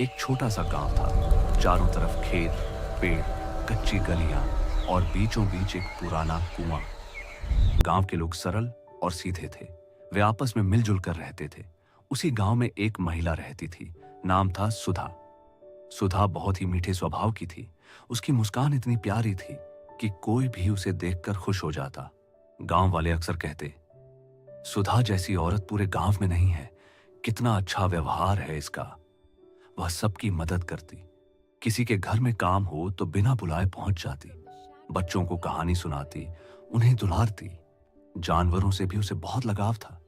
एक छोटा सा गांव था। चारों तरफ खेत, पेड़, कच्ची गलियां और बीचों बीच एक पुराना कुआं। गांव के लोग सरल और सीधे थे। वे आपस में मिलजुल कर रहते थे। उसी गांव में एक महिला रहती थी। नाम था सुधा। सुधा बहुत ही मीठे स्वभाव की थी। उसकी मुस्कान इतनी प्यारी थी कि कोई भी उसे देखकर खुश हो जाता। गांव वाले अक्सर कहते, सुधा जैसी औरत पूरे गांव में नहीं है। कितना अच्छा व्यवहार है इसका। वह सबकी मदद करती। किसी के घर में काम हो तो बिना बुलाए पहुंच जाती। बच्चों को कहानी सुनाती, उन्हें दुलारती। जानवरों से भी उसे बहुत लगाव था।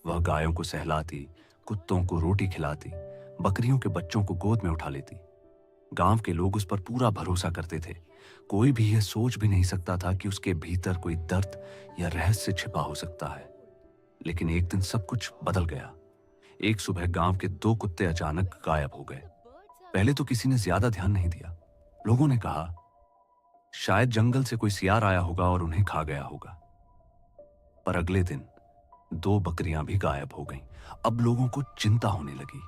वह गायों को सहलाती, कुत्तों को रोटी खिलाती, बकरियों के बच्चों को गोद में उठा लेती। गांव के लोग उस पर पूरा भरोसा करते थे। कोई भी यह सोच भी नहीं सकता था कि उसके भीतर कोई दर्द या रहस्य छिपा हो सकता है। लेकिन एक दिन सब कुछ बदल गया। एक सुबह गांव के दो कुत्ते अचानक गायब हो गए। पहले तो किसी ने ज्यादा ध्यान नहीं दिया। लोगों ने कहा, शायद जंगल से कोई सियार आया होगा और उन्हें खा गया होगा। पर अगले दिन दो बकरियां भी गायब हो गईं। अब लोगों को चिंता होने लगी।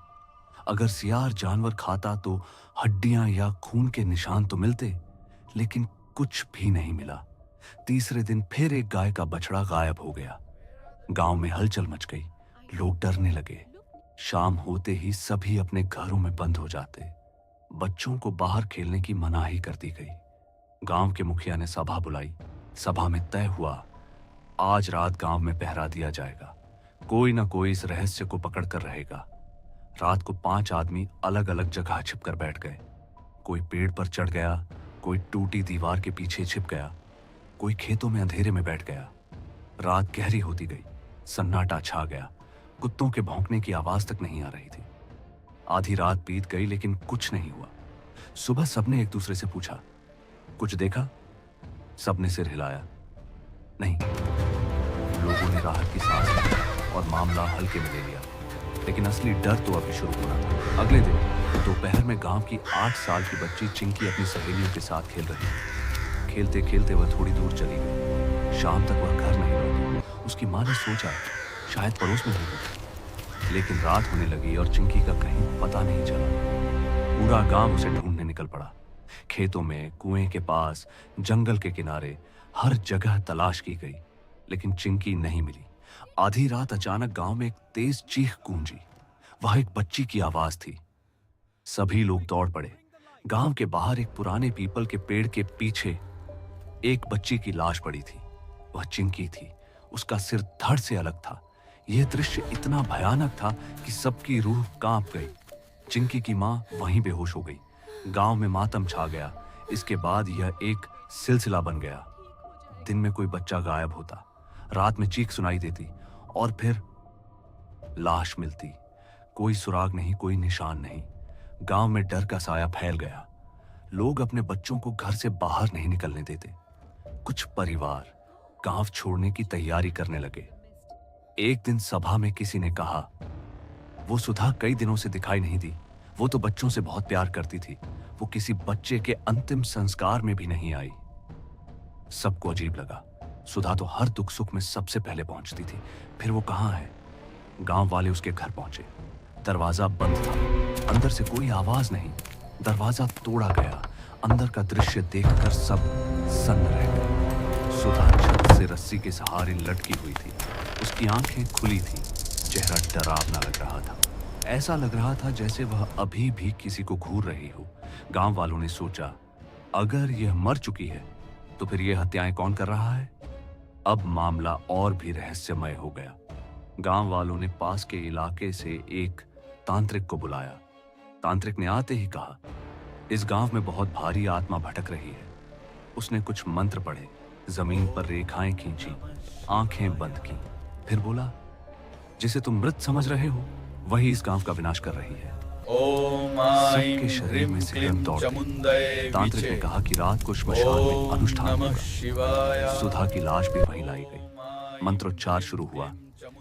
अगर सियार जानवर खाता तो हड्डियां या खून के निशान तो मिलते, लेकिन कुछ भी नहीं मिला। तीसरे दिन फिर एक गाय का बछड़ा गायब हो गया। गांव में हलचल मच गई। लोग डरने लगे। शाम होते ही सभी अपने घरों में बंद हो जाते। बच्चों को बाहर खेलने की मनाही कर दी गई। गांव के मुखिया ने सभा बुलाई। सभा में तय हुआ, आज रात गांव में पहरा दिया जाएगा। कोई ना कोई इस रहस्य को पकड़ कर रहेगा। रात को 5 आदमी अलग अलग जगह छिपकर बैठ गए। कोई पेड़ पर चढ़ गया, कोई टूटी दीवार के पीछे छिप गया, कोई खेतों में अंधेरे में बैठ गया। रात गहरी होती गई। सन्नाटा छा गया। कुत्तों के भौंकने की आवाज तक नहीं आ रही थी। आधी रात बीत गई लेकिन कुछ नहीं हुआ। सुबह सबने एक दूसरे से पूछा, कुछ देखा? सबने सिर हिलाया, नहीं। लोगों ने राहत की सांस ली और मामला हल्के में ले लिया। लेकिन असली डर तो अभी शुरू हो रहा था। अगले दिन दोपहर में गांव की 8 साल की बच्ची चिंकी अपनी सहेलियों के साथ खेल रही थी। खेलते खेलते वह थोड़ी दूर चली गई। शाम तक वह घर नहीं लौटी। उसकी मां ने सोचा, शायद पड़ोस में होगी। लेकिन रात होने लगी और चिंकी का कहीं पता नहीं चला। पूरा गांव उसे ढूंढने निकल पड़ा। खेतों में, कुएं के पास, जंगल के किनारे, हर जगह तलाश की गई, लेकिन चिंकी नहीं मिली। आधी रात अचानक गांव में एक तेज चीख गूंजी। वह एक बच्ची की आवाज थी। सभी लोग दौड़ पड़े। गांव के बाहर एक पुराने पीपल के पेड़ के पीछे एक बच्ची की लाश पड़ी थी। वह चिंकी थी। उसका सिर धड़ से अलग था। यह दृश्य इतना भयानक था कि सबकी रूह कांप गई। चिंकी की मां वहीं बेहोश हो गई। गांव में मातम छा गया। इसके बाद यह एक सिलसिला बन गया। दिन में कोई बच्चा गायब होता, रात में चीख सुनाई देती और फिर लाश मिलती। कोई सुराग नहीं, कोई निशान नहीं। गांव में डर का साया फैल गया। लोग अपने बच्चों को घर से बाहर नहीं निकलने देते। कुछ परिवार गांव छोड़ने की तैयारी करने लगे। एक दिन सभा में किसी ने कहा, वो सुधा कई दिनों से दिखाई नहीं दी। वो तो बच्चों से बहुत प्यार करती थी। वो किसी बच्चे के अंतिम संस्कार में भी नहीं आई। सबको अजीब लगा। सुधा तो हर दुख सुख में सबसे पहले पहुंचती थी। फिर वो कहाँ है? गांव वाले उसके घर पहुंचे। दरवाजा बंद था। अंदर से कोई आवाज नहीं। दरवाजा तोड़ा गया। अंदर का दृश्य देखकर सब सन्न रह गए। सुधा छत से रस्सी के सहारे लटकी हुई थी। उसकी आंखें खुली थी। चेहरा डरावना लग रहा था। ऐसा लग रहा था जैसे वह अभी भी किसी को घूर रही हो। गांव वालों ने सोचा, अगर यह मर चुकी है तो फिर यह हत्याएं कौन कर रहा है? अब मामला और भी रहस्यमय हो गया। गांव वालों ने पास के इलाके से एक तांत्रिक को बुलाया। तांत्रिक ने आते ही कहा, इस गांव में बहुत भारी आत्मा भटक रही है। उसने कुछ मंत्र पढ़े, जमीन पर रेखाएं खींची, आंखें बंद की। फिर बोला, जिसे तुम मृत समझ रहे हो वही इस गांव का विनाश कर रही है। सबके शरीर में सिहरन दौड़ गई। तांत्रिक ने कहा कि रात को श्मशान में अनुष्ठान होगा। सुधा की लाश भी वहीं लाई गई। मंत्रोच्चार शुरू हुआ।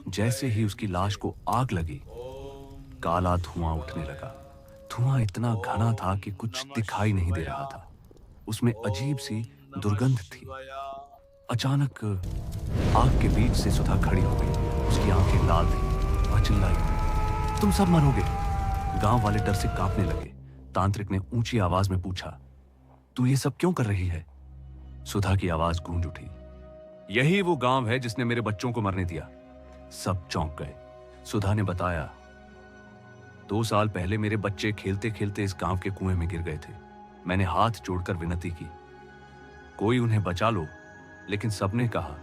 जैसे ही उसकी लाश को आग लगी, काला धुआं उठने लगा। धुआं इतना घना था कि कुछ दिखाई नहीं दे रहा था। उसमें अजीब सी दुर्गंध थी। अचानक आग के बीच से सुधा खड़ी हो गई। उसकी आंखें लाल थी। वह चिल्लाई, तुम सब मरोगे। गांव वाले डर से कांपने लगे। तांत्रिक ने ऊंची आवाज में पूछा, तू ये सब क्यों कर रही है? सुधा की आवाज गूंज उठी, यही वो गांव है जिसने मेरे बच्चों को मरने दिया। सब चौंक गए। सुधा ने बताया, 2 साल पहले मेरे बच्चे खेलते खेलते इस गांव के कुएं में गिर गए थे। मैंने हाथ जोड़कर विनती की, कोई उन्हें बचा लो, लेकिन सबने कहा,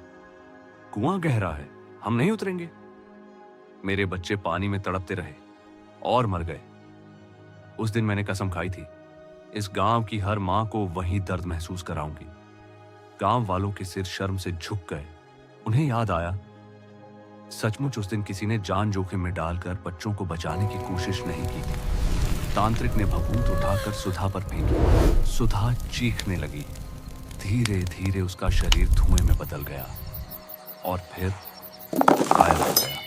कुआं गहरा है, हम नहीं उतरेंगे। मेरे बच्चे पानी में तड़पते रहे और मर गए। उस दिन मैंने कसम खाई थी, इस गांव की हर मां को वही दर्द महसूस कराऊंगी। गांव वालों के सिर शर्म से झुक गए। उन्हें याद आया, सचमुच उस दिन किसी ने जान जोखिम में डालकर बच्चों को बचाने की कोशिश नहीं की। तांत्रिक ने भभूत उठाकर सुधा पर फेंकी। सुधा चीखने लगी। धीरे धीरे उसका शरीर धुएं में बदल गया और फिर गायब हो गया।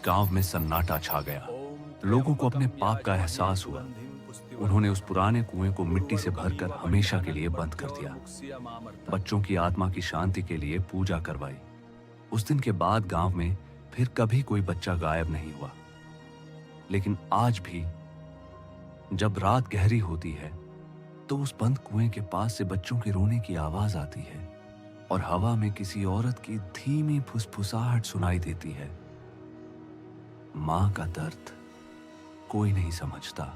गांव में सन्नाटा छा गया। लोगों को अपने पाप का एहसास हुआ। उन्होंने उस पुराने कुएं को मिट्टी से भरकर हमेशा के लिए बंद कर दिया। बच्चों की आत्मा की शांति के लिए पूजा करवाई। उस दिन के बाद गांव में फिर कभी कोई बच्चा गायब नहीं हुआ। लेकिन आज भी जब रात गहरी होती है तो उस बंद कुएं के पास से बच्चों के रोने की आवाज आती है और हवा में किसी औरत की धीमी फुसफुसाहट सुनाई देती है। मां का दर्द कोई नहीं समझता।